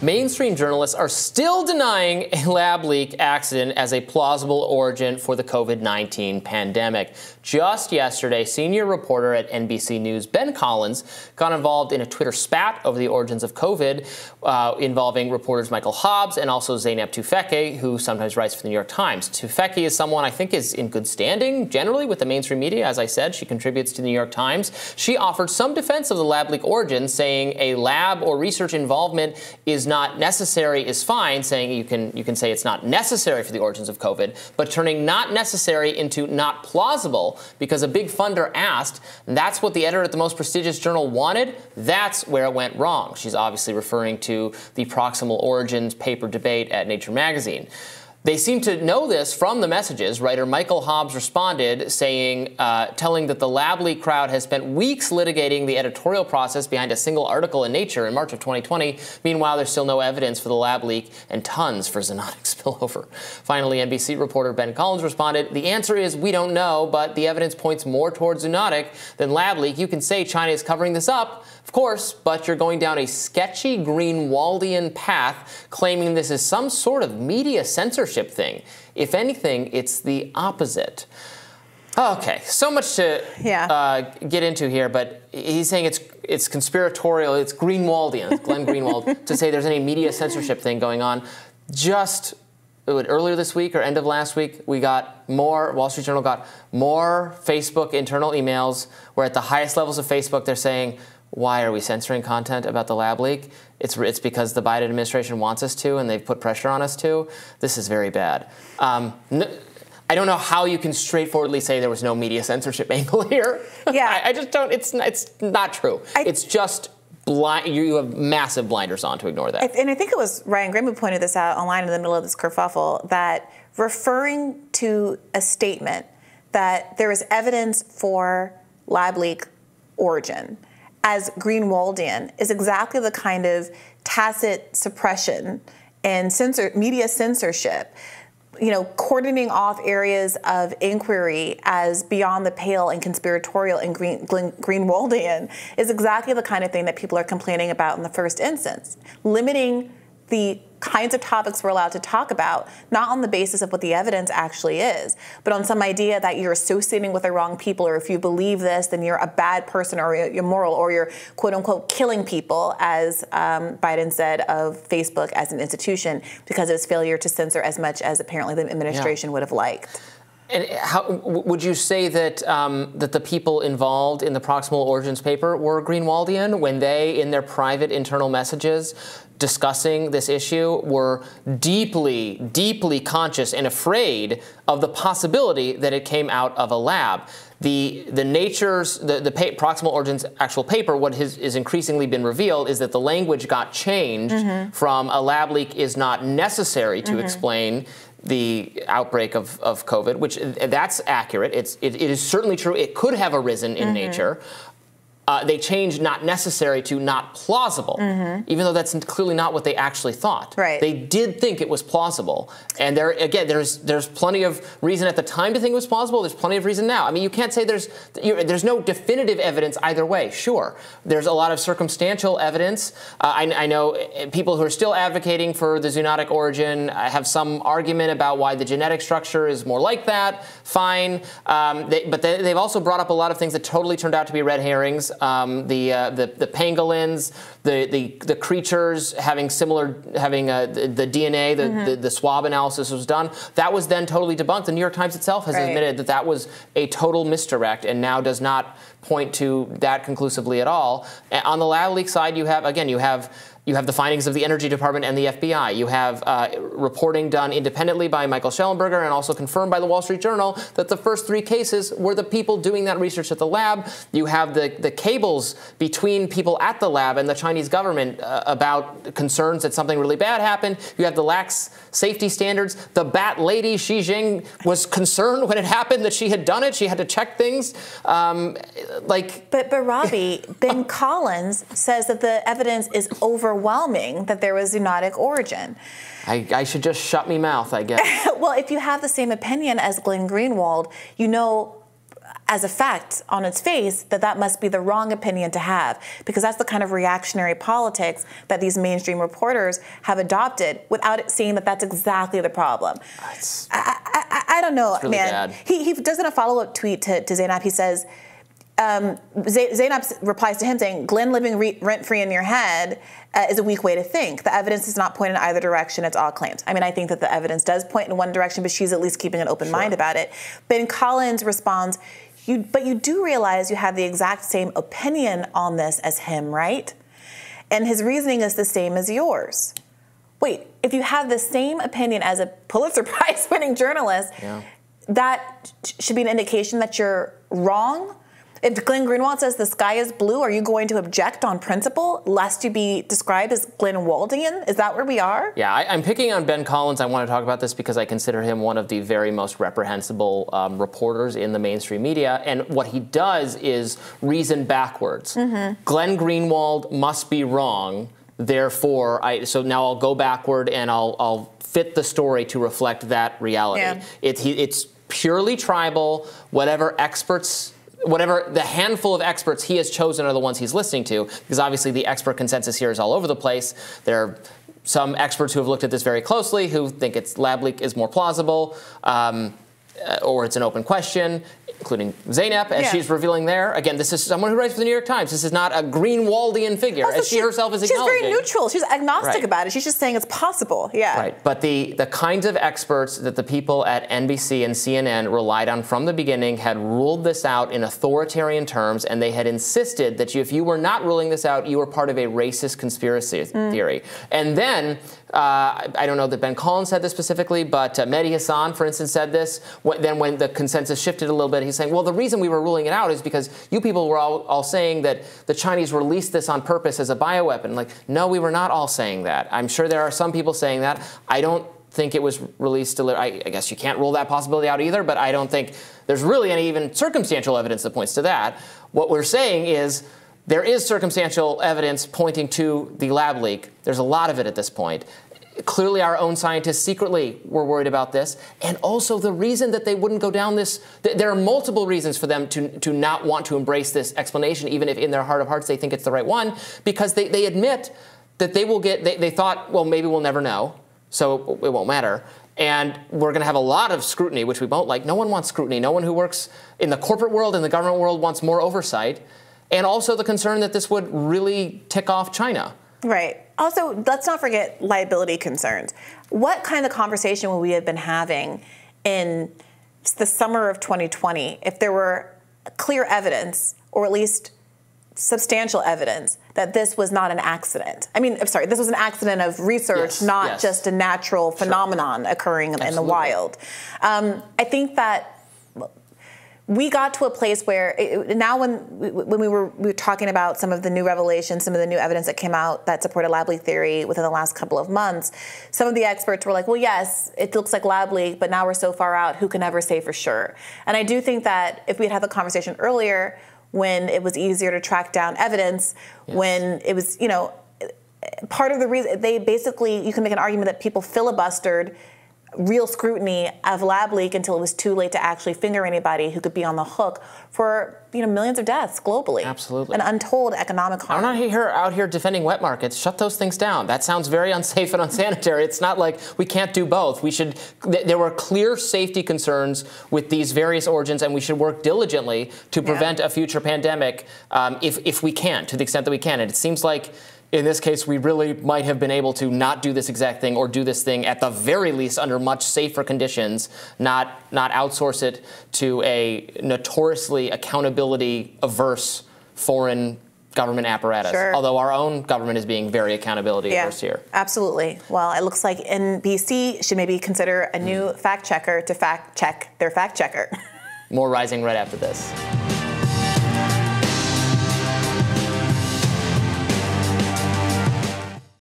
Mainstream journalists are still denying a lab leak accident as a plausible origin for the COVID-19 pandemic. Just yesterday, senior reporter at NBC News Ben Collins got involved in a Twitter spat over the origins of COVID, involving reporters Michael Hobbs and also Zeynep Tufekci, who sometimes writes for the New York Times. Tufekci is someone I think is in good standing generally with the mainstream media. As I said, she contributes to the New York Times. She offered some defense of the lab leak origin, saying a lab or research involvement is not necessary is fine, saying you can say it's not necessary for the origins of COVID, but turning not necessary into not plausible because a big funder asked, and that's what the editor at the most prestigious journal wanted, that's where it went wrong. She's obviously referring to the proximal origins paper debate at Nature magazine. They seem to know this from the messages. Writer Michael Hobbs responded, saying, telling that the lab leak crowd has spent weeks litigating the editorial process behind a single article in Nature in March of 2020. Meanwhile, there's still no evidence for the lab leak and tons for zoonotic spillover. Finally, NBC reporter Ben Collins responded, the answer is we don't know, but the evidence points more towards zoonotic than lab leak. You can say China is covering this up, of course, but you're going down a sketchy Greenwaldian path, claiming this is some sort of media censorship thing. If anything, it's the opposite. Okay, so much to get into here, but he's saying it's conspiratorial, it's Greenwaldian, it's Glenn Greenwald, to say there's any media censorship thing going on. Just earlier this week or end of last week, we got more, Wall Street Journal got more Facebook internal emails where at the highest levels of Facebook they're saying, why are we censoring content about the lab leak? It's because the Biden administration wants us to, and they've put pressure on us to. This is very bad. I don't know how you can straightforwardly say there was no media censorship angle here. Yeah, I just don't. It's not true. It's just blind. You have massive blinders on to ignore that. And I think it was Ryan Graham who pointed this out online in the middle of this kerfuffle, that referring to a statement that there is evidence for lab leak origin as Greenwaldian is exactly the kind of tacit suppression and media censorship, cordoning off areas of inquiry as beyond the pale and conspiratorial and Greenwaldian is exactly the kind of thing that people are complaining about in the first instance. Limiting the kinds of topics we're allowed to talk about, not on the basis of what the evidence actually is, but on some idea that you're associating with the wrong people, or if you believe this, then you're a bad person, or you're immoral, or you're quote-unquote killing people, as Biden said of Facebook as an institution, because of its failure to censor as much as apparently the administration would have liked. And how would you say that that the people involved in the proximal origins paper were Greenwaldian when they, in their private internal messages discussing this issue, were deeply, deeply conscious and afraid of the possibility that it came out of a lab? The proximal origins actual paper, what is increasingly been revealed is that the language got changed from a lab leak is not necessary to explain the outbreak of COVID, which that's accurate. It is certainly true. It could have arisen in nature. They changed not necessary to not plausible, even though that's clearly not what they actually thought. Right. They did think it was plausible. And there's plenty of reason at the time to think it was plausible. There's plenty of reason now. I mean, you can't say there's no definitive evidence either way. Sure, there's a lot of circumstantial evidence. I know people who are still advocating for the zoonotic origin have some argument about why the genetic structure is more like that. Fine. But they've also brought up a lot of things that totally turned out to be red herrings. The pangolins, the creatures having the DNA, the swab analysis was done. That was then totally debunked. The New York Times itself has admitted that that was a total misdirect and now does not point to that conclusively at all. On the lab leak side, you have the findings of the Energy Department and the FBI. You have reporting done independently by Michael Schellenberger and also confirmed by the Wall Street Journal that the first 3 cases were the people doing that research at the lab. You have the cables between people at the lab and the Chinese government about concerns that something really bad happened. You have the lax safety standards. The bat lady, Xi Jinping, was concerned when it happened that she had done it. She had to check things. But Robby, Ben Collins says that the evidence is overwhelming that there was zoonotic origin. I should just shut me mouth, I guess. Well, if you have the same opinion as Glenn Greenwald, as a fact on its face that that must be the wrong opinion to have, because that's the kind of reactionary politics that these mainstream reporters have adopted without it seeing that that's exactly the problem. I don't know, really man. Bad. He does in a follow-up tweet to Zainab, he says, Zainab replies to him saying, Glenn living rent-free in your head is a weak way to think. The evidence does not point in either direction. It's all claims. I mean, I think that the evidence does point in one direction, but she's at least keeping an open mind about it. Ben Collins responds, but you do realize you have the exact same opinion on this as him, right? And his reasoning is the same as yours. Wait, if you have the same opinion as a Pulitzer Prize-winning journalist, that should be an indication that you're wrong? If Glenn Greenwald says the sky is blue, are you going to object on principle, lest you be described as Glenwaldian? Is that where we are? Yeah, I'm picking on Ben Collins. I want to talk about this because I consider him one of the very most reprehensible reporters in the mainstream media. And what he does is reason backwards. Glenn Greenwald must be wrong. Therefore, so now I'll go backward and I'll fit the story to reflect that reality. It's purely tribal. Whatever the handful of experts he has chosen are the ones he's listening to, because obviously the expert consensus here is all over the place. There are some experts who have looked at this very closely who think lab leak is more plausible, or it's an open question, including Zainab, as she's revealing there. Again, this is someone who writes for the New York Times. This is not a Greenwaldian figure, also, as she herself is acknowledging. She's very neutral. She's agnostic about it. She's just saying it's possible. Right. But the kinds of experts that the people at NBC and CNN relied on from the beginning had ruled this out in authoritarian terms, and they had insisted that if you were not ruling this out, you were part of a racist conspiracy theory. And then, I don't know that Ben Collins said this specifically, but Mehdi Hassan, for instance, said this. Then when the consensus shifted a little bit, he's saying, well, the reason we were ruling it out is because you people were all saying that the Chinese released this on purpose as a bioweapon. Like, no, we were not all saying that. I'm sure there are some people saying that. I don't think it was released. I guess you can't rule that possibility out either, but I don't think there's really any even circumstantial evidence that points to that. What we're saying is there is circumstantial evidence pointing to the lab leak. There's a lot of it at this point. Clearly, our own scientists secretly were worried about this. And also the reason that they wouldn't go down this, there are multiple reasons for them to not want to embrace this explanation, even if in their heart of hearts they think it's the right one, because they admit that they thought, well, maybe we'll never know, so it won't matter. And we're going to have a lot of scrutiny, which we won't like. No one wants scrutiny. No one who works in the corporate world and the government world wants more oversight. And also the concern that this would really tick off China. Right. Also, let's not forget liability concerns. What kind of conversation would we have been having in the summer of 2020 if there were clear evidence, or at least substantial evidence, that this was not an accident? I mean, I'm sorry, this was an accident of research, not just a natural phenomenon occurring in the wild. I think that we got to a place where now when we were talking about some of the new revelations, some of the new evidence that came out that supported lab leak theory within the last couple of months, some of the experts were like, well, yes, it looks like lab leak, but now we're so far out, who can ever say for sure? And I do think that if we had had the conversation earlier, when it was easier to track down evidence, when it was, part of the reason, you can make an argument that people filibustered real scrutiny of lab leak until it was too late to actually finger anybody who could be on the hook for millions of deaths globally. Absolutely. And untold economic harm. I'm not out here defending wet markets. Shut those things down. That sounds very unsafe and unsanitary. It's not like we can't do both. There were clear safety concerns with these various origins, and we should work diligently to prevent a future pandemic if we can, to the extent that we can. And it seems like in this case, we really might have been able to not do this exact thing, or do this thing at the very least under much safer conditions, not outsource it to a notoriously accountability-averse foreign government apparatus. Although our own government is being very accountability-averse here. Absolutely. Well, it looks like NBC should maybe consider a new fact checker to fact check their fact checker. More rising right after this.